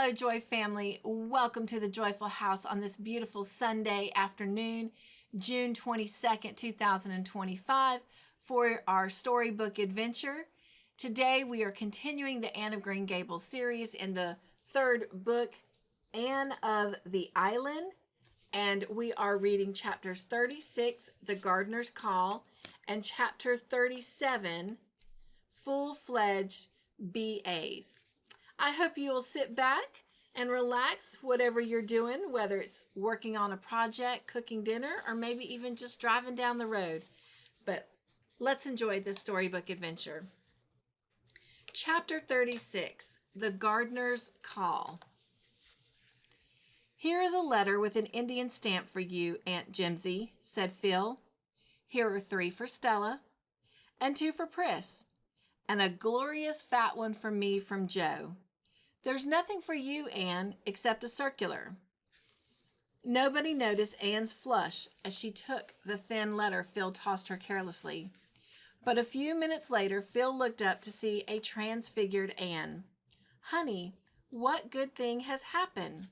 Hello, Joy family. Welcome to the Joyful House on this beautiful Sunday afternoon, June 22nd, 2025, for our storybook adventure. Today, we are continuing the Anne of Green Gables series in the third book, Anne of the Island, and we are reading chapters 36, The Gardener's Call, and chapter 37, Full-Fledged BAs. I hope you will sit back and relax, whatever you're doing, whether it's working on a project, cooking dinner, or maybe even just driving down the road. But let's enjoy this storybook adventure. Chapter 36, The Gardener's Call. "Here is a letter with an Indian stamp for you, Aunt Jimsy," said Phil. "Here are 3 for Stella, and 2 for Pris, and a glorious fat one for me from Joe. There's nothing for you, Anne, except a circular." Nobody noticed Anne's flush as she took the thin letter Phil tossed her carelessly. But a few minutes later, Phil looked up to see a transfigured Anne. "Honey, what good thing has happened?"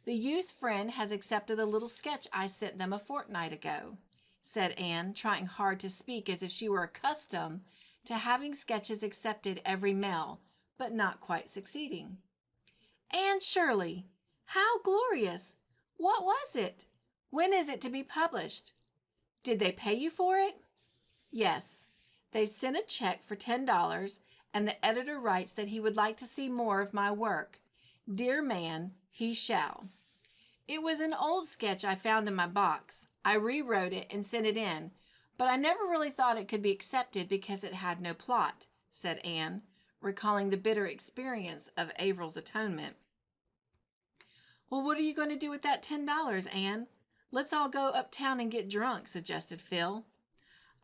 "The youth's friend has accepted a little sketch I sent them a fortnight ago," said Anne, trying hard to speak as if she were accustomed to having sketches accepted every mail, but not quite succeeding. "Anne Shirley, how glorious! What was it? When is it to be published? Did they pay you for it?" "Yes, they've sent a check for $10, and the editor writes that he would like to see more of my work. Dear man, he shall. It was an old sketch I found in my box. I rewrote it and sent it in, but I never really thought it could be accepted because it had no plot," said Anne, recalling the bitter experience of Averil's atonement. "Well, what are you going to do with that $10, Anne? Let's all go uptown and get drunk," suggested Phil.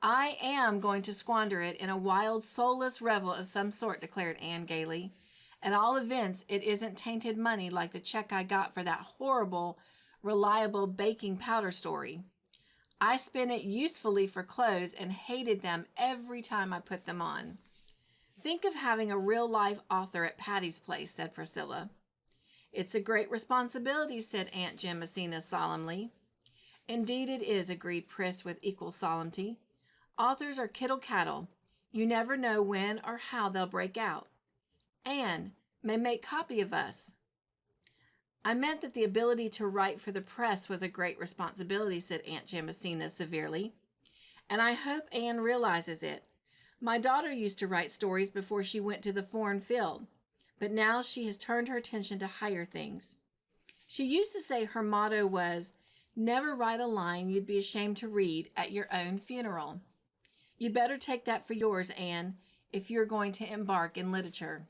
"I am going to squander it in a wild, soulless revel of some sort," declared Anne gaily. "At all events, it isn't tainted money like the check I got for that horrible, reliable baking powder story. I spent it usefully for clothes and hated them every time I put them on." "Think of having a real-life author at Patty's Place," said Priscilla. "It's a great responsibility," said Aunt Jamesina solemnly. "Indeed it is," agreed Pris with equal solemnity. "Authors are kittle-cattle. You never know when or how they'll break out. Anne may make copy of us." "I meant that the ability to write for the press was a great responsibility," said Aunt Jamesina severely. "And I hope Anne realizes it. My daughter used to write stories before she went to the foreign field, but now she has turned her attention to higher things. She used to say her motto was, 'Never write a line you'd be ashamed to read at your own funeral.' You'd better take that for yours, Anne, if you're going to embark in literature."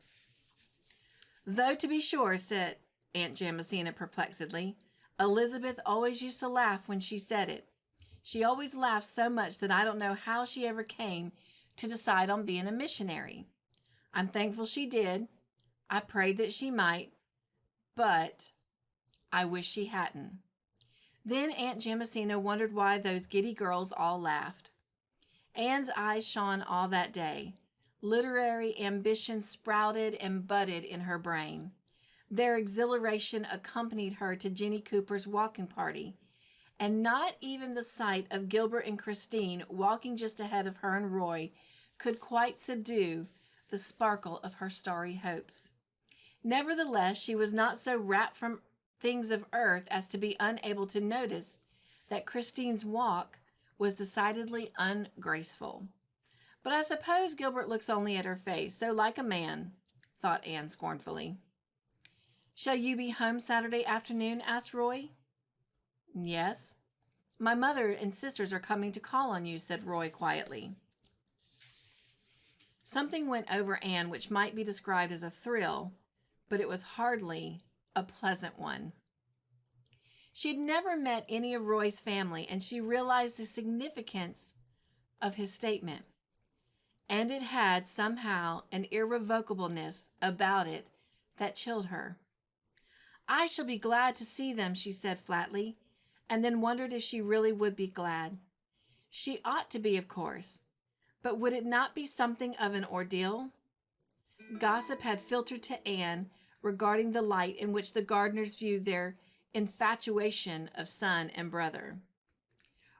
"Though, to be sure," said Aunt Jamesina perplexedly, "Elizabeth always used to laugh when she said it. She always laughed so much that I don't know how she ever came to decide on being a missionary. I'm thankful she did. I prayed that she might, but I wish she hadn't." Then Aunt Jamesina wondered why those giddy girls all laughed. Anne's eyes shone all that day. Literary ambition sprouted and budded in her brain. Their exhilaration accompanied her to Jenny Cooper's walking party, and not even the sight of Gilbert and Christine walking just ahead of her and Roy could quite subdue the sparkle of her starry hopes. Nevertheless, she was not so rapt from things of earth as to be unable to notice that Christine's walk was decidedly ungraceful. "But I suppose Gilbert looks only at her face, so like a man," thought Anne scornfully. "Shall you be home Saturday afternoon?" asked Roy. "Yes. My mother and sisters are coming to call on you," said Roy quietly. Something went over Anne which might be described as a thrill, but it was hardly a pleasant one. She had never met any of Roy's family, and she realized the significance of his statement. And it had somehow an irrevocableness about it that chilled her. "I shall be glad to see them," she said flatly, and then wondered if she really would be glad. She ought to be, of course, but would it not be something of an ordeal? Gossip had filtered to Anne regarding the light in which the Gardners viewed their infatuation of son and brother.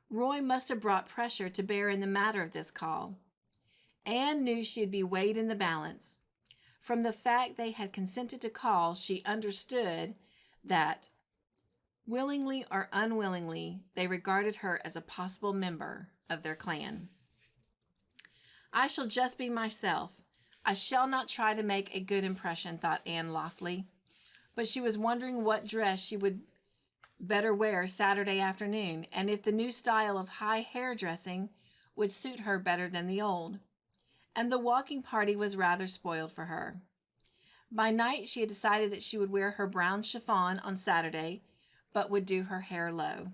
Roy must have brought pressure to bear in the matter of this call. Anne knew she'd be weighed in the balance. From the fact they had consented to call, she understood that, willingly or unwillingly, they regarded her as a possible member of their clan. I shall just be myself. I shall not try to make a good impression, thought Anne loftily. But she was wondering what dress she would better wear Saturday afternoon, and if the new style of high hairdressing would suit her better than the old. And the walking party was rather spoiled for her. By night she had decided that she would wear her brown chiffon on Saturday, but would do her hair low.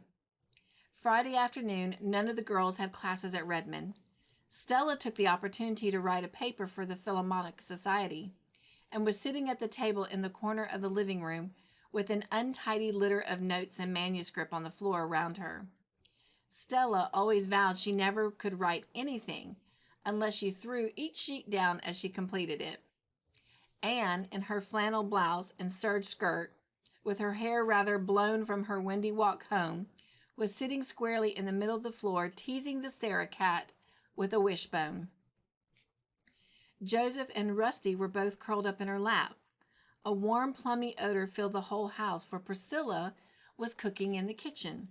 Friday afternoon, none of the girls had classes at Redmond. Stella took the opportunity to write a paper for the Philharmonic Society, and was sitting at the table in the corner of the living room with an untidy litter of notes and manuscript on the floor around her. Stella always vowed she never could write anything unless she threw each sheet down as she completed it. Anne, in her flannel blouse and serge skirt, with her hair rather blown from her windy walk home, was sitting squarely in the middle of the floor, teasing the Sarah cat with a wishbone. Joseph and Rusty were both curled up in her lap. A warm, plummy odor filled the whole house, for Priscilla was cooking in the kitchen.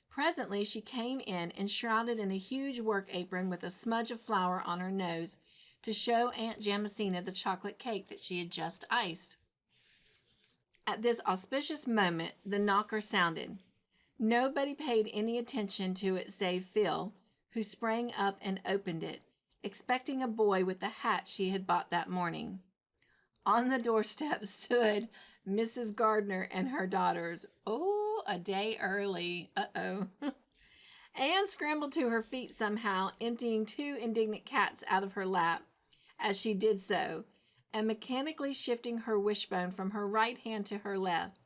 Presently she came in, enshrouded in a huge work apron with a smudge of flour on her nose, to show Aunt Jamesina the chocolate cake that she had just iced. At this auspicious moment the knocker sounded. Nobody paid any attention to it save Phil, who sprang up and opened it, expecting a boy with the hat she had bought that morning. On the doorstep stood Mrs. Gardner and her daughters. Oh, a day early. Uh-oh. Anne scrambled to her feet somehow, emptying 2 indignant cats out of her lap as she did so, and mechanically shifting her wishbone from her right hand to her left.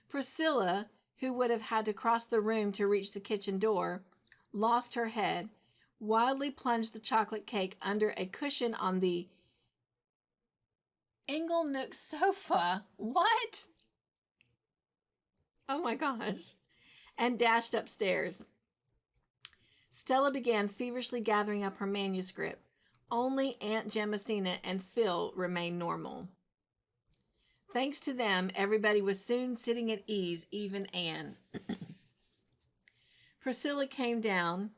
Priscilla, who would have had to cross the room to reach the kitchen door, lost her head, wildly plunged the chocolate cake under a cushion on the Inglenook sofa. What? Oh my gosh. And dashed upstairs. Stella began feverishly gathering up her manuscript. Only Aunt Jamesina and Phil remained normal. Thanks to them, everybody was soon sitting at ease, even Anne. Priscilla came down,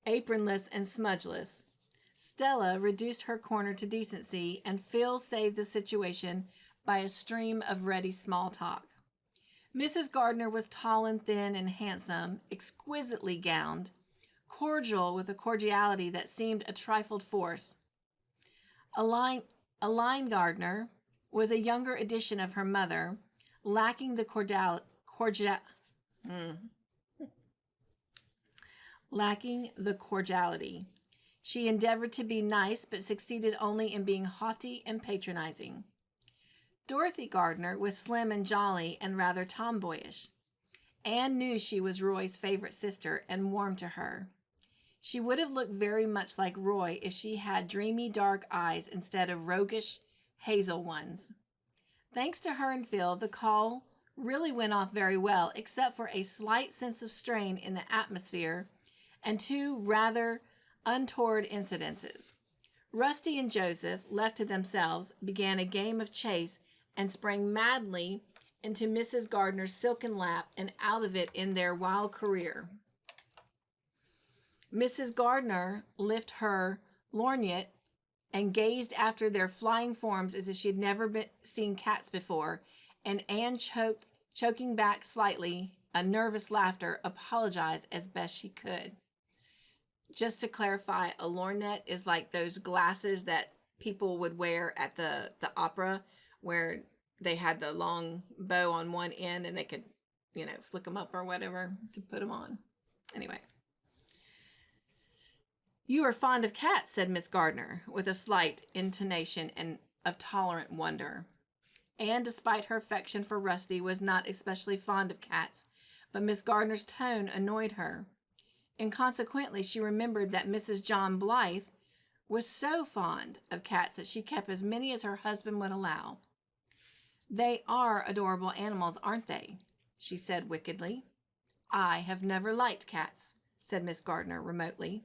apronless and smudgeless. Stella reduced her corner to decency, and Phil saved the situation by a stream of ready small talk. Mrs. Gardner was tall and thin and handsome, exquisitely gowned, cordial with a cordiality that seemed a trifle forced. Aline Gardner was a younger edition of her mother, lacking the cordiality. She endeavored to be nice, but succeeded only in being haughty and patronizing. Dorothy Gardner was slim and jolly and rather tomboyish. Anne knew she was Roy's favorite sister and warmed to her. She would have looked very much like Roy if she had dreamy dark eyes instead of roguish hazel ones. Thanks to her and Phil, the call really went off very well, except for a slight sense of strain in the atmosphere and 2 rather untoward incidences. Rusty and Joseph, left to themselves, began a game of chase and sprang madly into Mrs. Gardner's silken lap and out of it in their wild career. Mrs. Gardner lifted her lorgnette and gazed after their flying forms as if she had never seen cats before, and Anne, choking back slightly a nervous laughter, apologized as best she could. Just to clarify, a lorgnette is like those glasses that people would wear at the opera, where they had the long bow on one end and they could, flick them up or whatever to put them on. Anyway. "You are fond of cats," said Miss Gardner, with a slight intonation of tolerant wonder. Anne, despite her affection for Rusty, was not especially fond of cats, but Miss Gardner's tone annoyed her. Inconsequently, she remembered that Mrs. John Blythe was so fond of cats that she kept as many as her husband would allow. "They are adorable animals, aren't they?" she said wickedly. "I have never liked cats," said Miss Gardner remotely.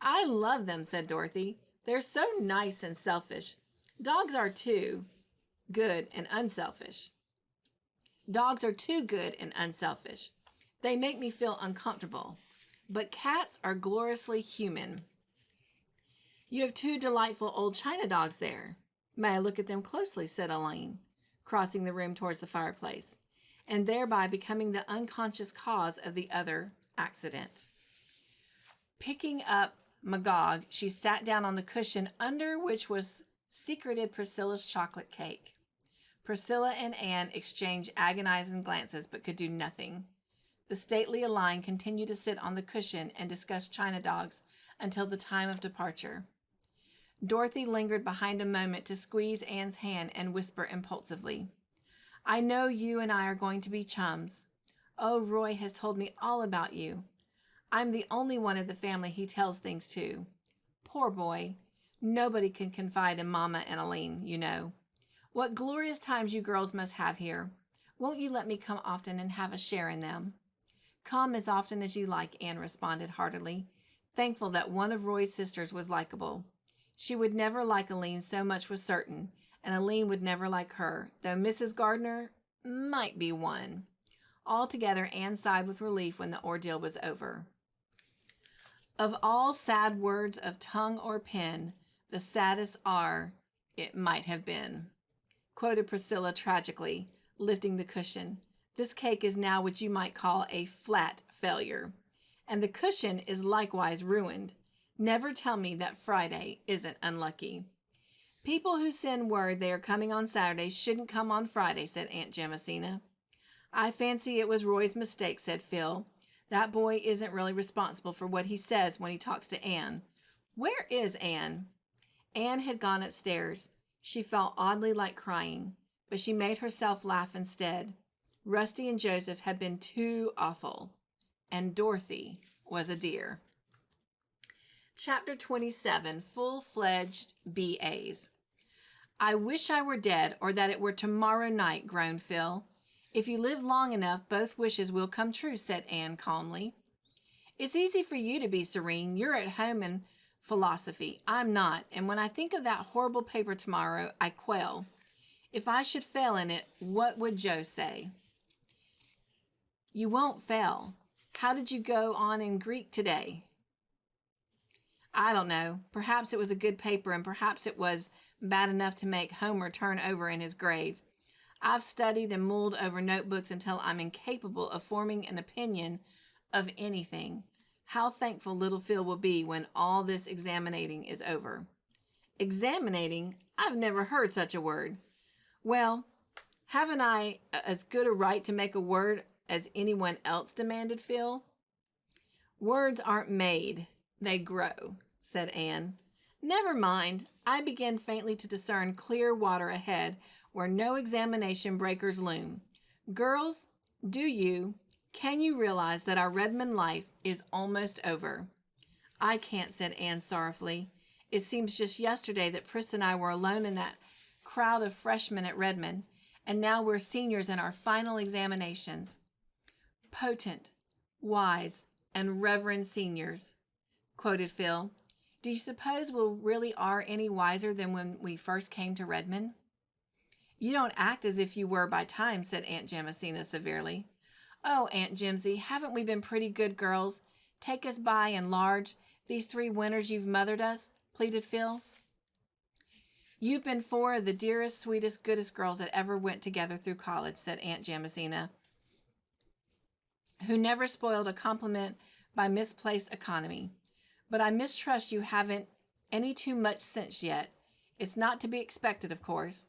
"I love them," said Dorothy. "They're so nice and selfish. Dogs are too good and unselfish. Dogs are too good and unselfish. They make me feel uncomfortable. But cats are gloriously human." "You have two delightful old china dogs there. May I look at them closely?" said Elaine, crossing the room towards the fireplace, and thereby becoming the unconscious cause of the other accident. Picking up Magog, she sat down on the cushion under which was secreted Priscilla's chocolate cake. Priscilla and Anne exchanged agonizing glances, but could do nothing. The stately Elaine continued to sit on the cushion and discuss china dogs until the time of departure. Dorothy lingered behind a moment to squeeze Anne's hand and whisper impulsively, "I know you and I are going to be chums. Oh, Roy has told me all about you. I'm the only one of the family he tells things to. Poor boy. Nobody can confide in Mama and Elaine, you know. What glorious times you girls must have here. Won't you let me come often and have a share in them?" "Come as often as you like," Anne responded heartily, thankful that one of Roy's sisters was likable. She would never like Elaine, so much was certain, and Elaine would never like her, though Mrs. Gardner might be one. Altogether, Anne sighed with relief when the ordeal was over. "Of all sad words of tongue or pen, the saddest are, 'It might have been,'" quoted Priscilla tragically, lifting the cushion. "This cake is now what you might call a flat failure, and the cushion is likewise ruined. Never tell me that Friday isn't unlucky." "People who send word they are coming on Saturday shouldn't come on Friday," said Aunt Jamesina. "I fancy it was Roy's mistake," said Phil. "That boy isn't really responsible for what he says when he talks to Anne. Where is Anne?" Anne had gone upstairs. She felt oddly like crying, but she made herself laugh instead. Rusty and Joseph had been too awful, and Dorothy was a dear. Chapter 27, Full-Fledged B.A.s. "I wish I were dead, or that it were tomorrow night," groaned Phil. "If you live long enough, both wishes will come true," said Anne calmly. "It's easy for you to be serene. You're at home in philosophy. I'm not, and when I think of that horrible paper tomorrow, I quail. If I should fail in it, what would Joe say?" "You won't fail. How did you go on in Greek today?" "I don't know. Perhaps it was a good paper, and perhaps it was bad enough to make Homer turn over in his grave. I've studied and mulled over notebooks until I'm incapable of forming an opinion of anything. How thankful little Phil will be when all this examinating is over." "Examinating? I've never heard such a word." "Well, haven't I as good a right to make a word as anyone else?" demanded Phil. "Words aren't made. They grow," said Anne. "Never mind. I begin faintly to discern clear water ahead where no examination breakers loom. Girls, can you realize that our Redmond life is almost over?" "I can't," said Anne sorrowfully. "It seems just yesterday that Pris and I were alone in that crowd of freshmen at Redmond, and now we're seniors in our final examinations. Potent, wise, and reverend seniors," quoted Phil. "Do you suppose we really are any wiser than when we first came to Redmond?" "You don't act as if you were by time," said Aunt Jamesina severely. "Oh, Aunt Jimsy, haven't we been pretty good girls? Take us by and large, these 3 winters you've mothered us," pleaded Phil. "You've been 4 of the dearest, sweetest, goodest girls that ever went together through college," said Aunt Jamesina, who never spoiled a compliment by misplaced economy. "But I mistrust you haven't any too much sense yet. It's not to be expected, of course.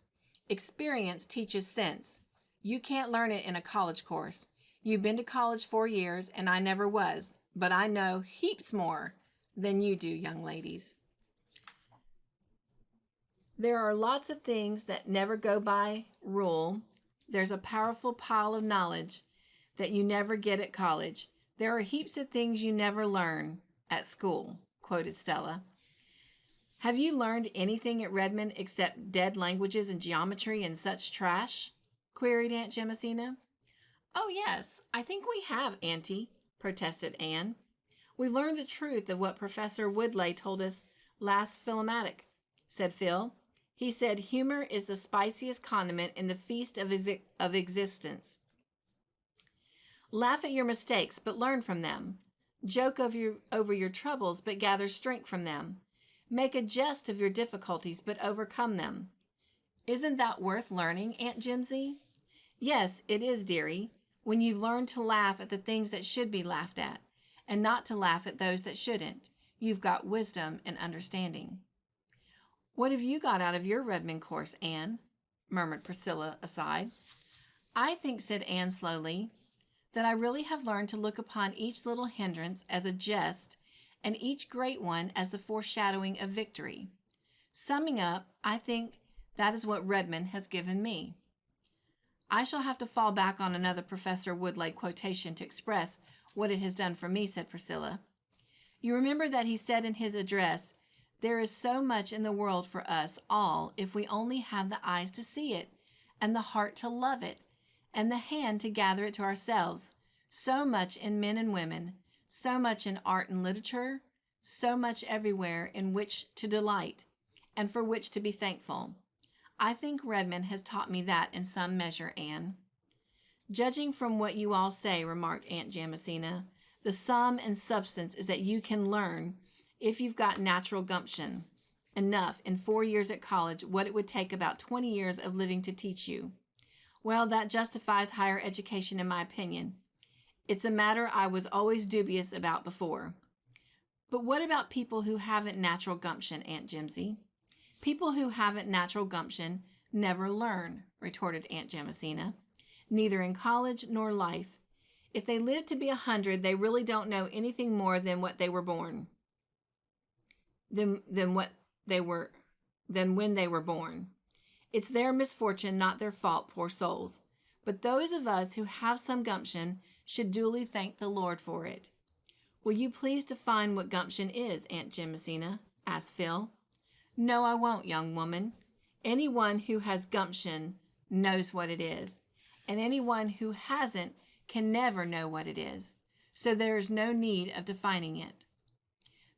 Experience teaches sense. You can't learn it in a college course. You've been to college 4 years, and I never was, but I know heaps more than you do, young ladies. There are lots of things that never go by rule. There's a powerful pile of knowledge that you never get at college. There are heaps of things you never learn at school," quoted Stella. Have you learned anything at Redmond except dead languages and geometry and such trash? Queried Aunt Jamesina. Oh, yes, I think we have, Auntie, protested Anne. We've learned the truth of what Professor Woodleigh told us last Philomatic, said Phil. He said humor is the spiciest condiment in the feast of existence. Laugh at your mistakes, but learn from them. Joke over your troubles, but gather strength from them. Make a jest of your difficulties, but overcome them. Isn't that worth learning, Aunt Jimsy? Yes, it is, dearie, when you've learned to laugh at the things that should be laughed at, and not to laugh at those that shouldn't. You've got wisdom and understanding. What have you got out of your Redmond course, Anne? Murmured Priscilla aside. I think, said Anne slowly, that I really have learned to look upon each little hindrance as a jest and each great one as the foreshadowing of victory. Summing up, I think that is what Redmond has given me. I shall have to fall back on another Professor Woodleigh quotation to express what it has done for me, said Priscilla. You remember that he said in his address, there is so much in the world for us all if we only have the eyes to see it, and the heart to love it, and the hand to gather it to ourselves. So much in men and women, so much in art and literature, so much everywhere in which to delight, and for which to be thankful. I think Redmond has taught me that in some measure, Anne. Judging from what you all say, remarked Aunt Jamesina, the sum and substance is that you can learn, if you've got natural gumption, enough in 4 years at college what it would take about 20 years of living to teach you. Well, that justifies higher education in my opinion. It's a matter I was always dubious about before. But what about people who haven't natural gumption, Aunt Jimsy? People who haven't natural gumption never learn, retorted Aunt Jamesina, neither in college nor life. If they live to be 100, they really don't know anything more than what they were born. Than when they were born. It's their misfortune, not their fault, poor souls. But those of us who have some gumption should duly thank the Lord for it. Will you please define what gumption is, Aunt Jamesina? Asked Phil. No, I won't, young woman. Anyone who has gumption knows what it is, and anyone who hasn't can never know what it is, so there is no need of defining it.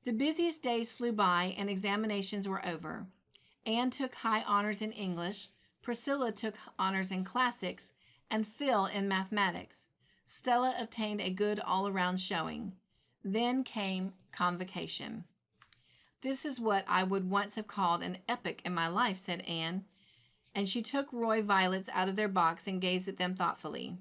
The busiest days flew by and examinations were over. Anne took high honors in English, Priscilla took honors in classics, and Phil in mathematics. Stella obtained a good all-around showing. Then came convocation. This is what I would once have called an epoch in my life, said Anne, and she took Roy violets out of their box and gazed at them thoughtfully.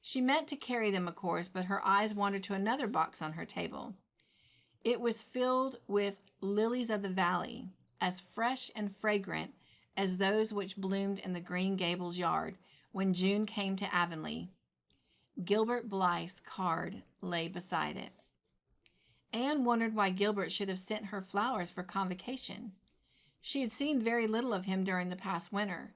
She meant to carry them, of course, but her eyes wandered to another box on her table. It was filled with lilies of the valley, as fresh and fragrant as those which bloomed in the Green Gables yard when June came to Avonlea. Gilbert Blythe's card lay beside it. Anne wondered why Gilbert should have sent her flowers for convocation. She had seen very little of him during the past winter.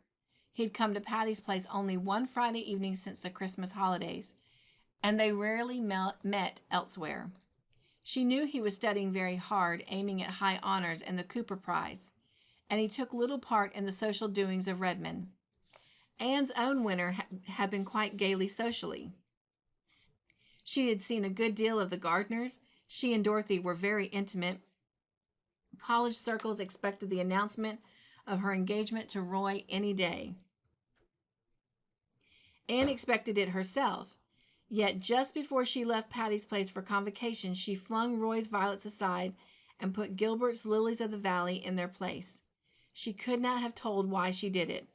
He had come to Patty's Place only one Friday evening since the Christmas holidays, and they rarely met elsewhere. She knew he was studying very hard, aiming at high honors and the Cooper Prize, and he took little part in the social doings of Redmond. Anne's own winter had been quite gaily socially. She had seen a good deal of the Gardners. She and Dorothy were very intimate. College circles expected the announcement of her engagement to Roy any day. Anne expected it herself. Yet just before she left Patty's Place for convocation, she flung Roy's violets aside and put Gilbert's lilies of the valley in their place. She could not have told why she did it.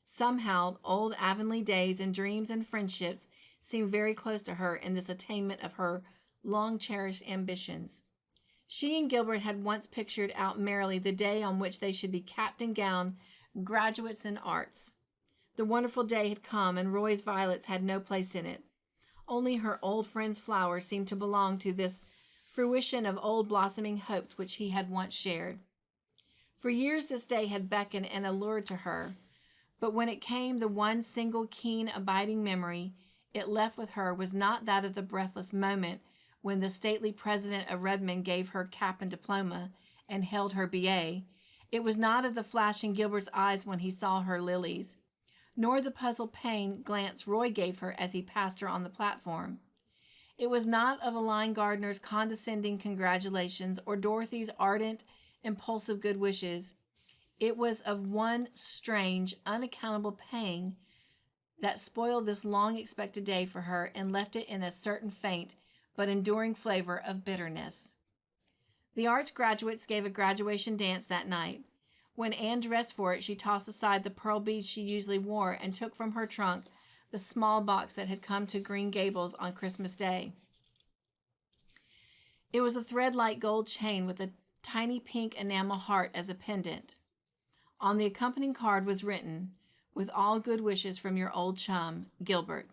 Somehow, old Avonlea days and dreams and friendships seemed very close to her in this attainment of her long-cherished ambitions. She and Gilbert had once pictured out merrily the day on which they should be capped and gowned graduates in arts. The wonderful day had come, and Roy's violets had no place in it. Only her old friend's flowers seemed to belong to this fruition of old blossoming hopes which he had once shared. For years this day had beckoned and allured to her, but when it came, the one single keen, abiding memory, it left with her was not that of the breathless moment when the stately president of Redmond gave her cap and diploma and held her BA. It was not of the flash in Gilbert's eyes when he saw her lilies, nor the puzzled pain glance Roy gave her as he passed her on the platform. It was not of Aline Gardner's condescending congratulations or Dorothy's ardent, impulsive good wishes. It was of one strange, unaccountable pang that spoiled this long-expected day for her and left it in a certain faint but enduring flavor of bitterness. The arts graduates gave a graduation dance that night. When Anne dressed for it, she tossed aside the pearl beads she usually wore and took from her trunk the small box that had come to Green Gables on Christmas Day. It was a thread-like gold chain with a tiny pink enamel heart as a pendant. On the accompanying card was written, "With all good wishes from your old chum, Gilbert."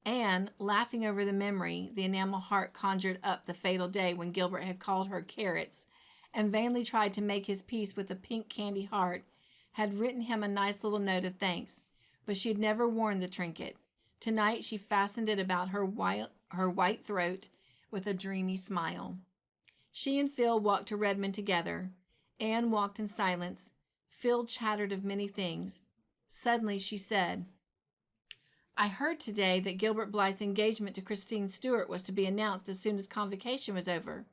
Anne, laughing over the memory the enamel heart conjured up the fatal day when Gilbert had called her carrots and vainly tried to make his peace with the pink candy heart, had written him a nice little note of thanks, but she had never worn the trinket. Tonight she fastened it about her white throat with a dreamy smile. She and Phil walked to Redmond together. Anne walked in silence. Phil chattered of many things. Suddenly she said, "I heard today that Gilbert Blythe's engagement to Christine Stewart was to be announced as soon as convocation was over.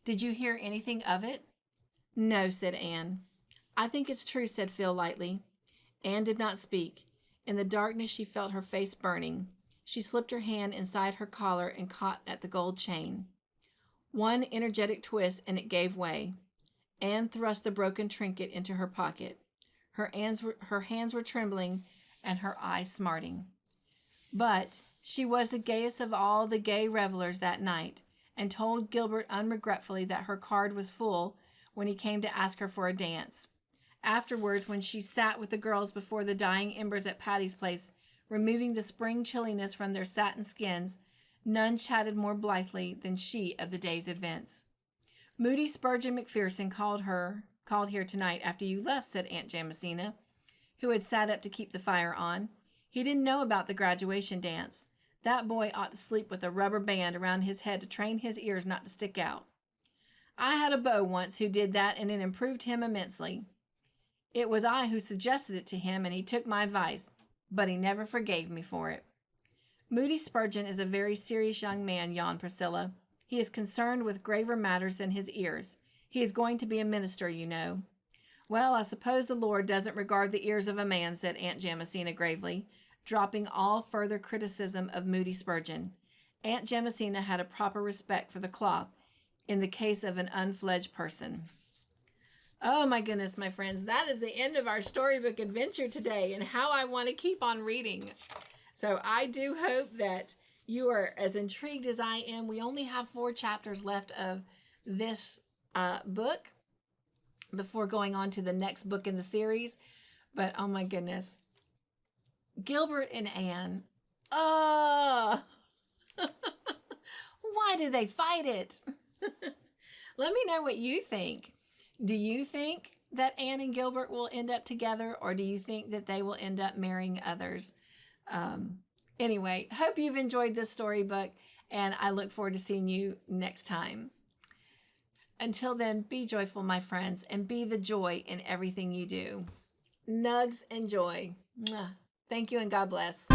Did you hear anything of it?" "No," said Anne. "I think it's true," said Phil lightly. Anne did not speak. In the darkness she felt her face burning. She slipped her hand inside her collar and caught at the gold chain. One energetic twist and it gave way. Anne thrust the broken trinket into her pocket. Her hands were trembling and her eyes smarting. But she was the gayest of all the gay revelers that night, and told Gilbert unregretfully that her card was full when he came to ask her for a dance. Afterwards, when she sat with the girls before the dying embers at Patty's Place, removing the spring chilliness from their satin skins, none chatted more blithely than she of the day's events. "Moody Spurgeon McPherson called here tonight after you left," said Aunt Jamesina, who had sat up to keep the fire on. "He didn't know about the graduation dance. That boy ought to sleep with a rubber band around his head to train his ears not to stick out. I had a beau once who did that, and it improved him immensely. It was I who suggested it to him, and he took my advice, but he never forgave me for it." "Moody Spurgeon is a very serious young man," yawned Priscilla. "He is concerned with graver matters than his ears. He is going to be a minister, you know." "Well, I suppose the Lord doesn't regard the ears of a man," said Aunt Jamesina gravely, dropping all further criticism of Moody Spurgeon. Aunt Jamesina had a proper respect for the cloth in the case of an unfledged person. Oh my goodness, my friends, that is the end of our storybook adventure today, and how I want to keep on reading. So I do hope that you are as intrigued as I am. We only have 4 chapters left of this book before going on to the next book in the series. But oh my goodness, Gilbert and Anne, why do they fight it? Let me know what you think. Do you think that Anne and Gilbert will end up together, or do you think that they will end up marrying others? Anyway, hope you've enjoyed this storybook, and I look forward to seeing you next time. Until then, be joyful, my friends, and be the joy in everything you do. Nugs and joy. Thank you, and God bless.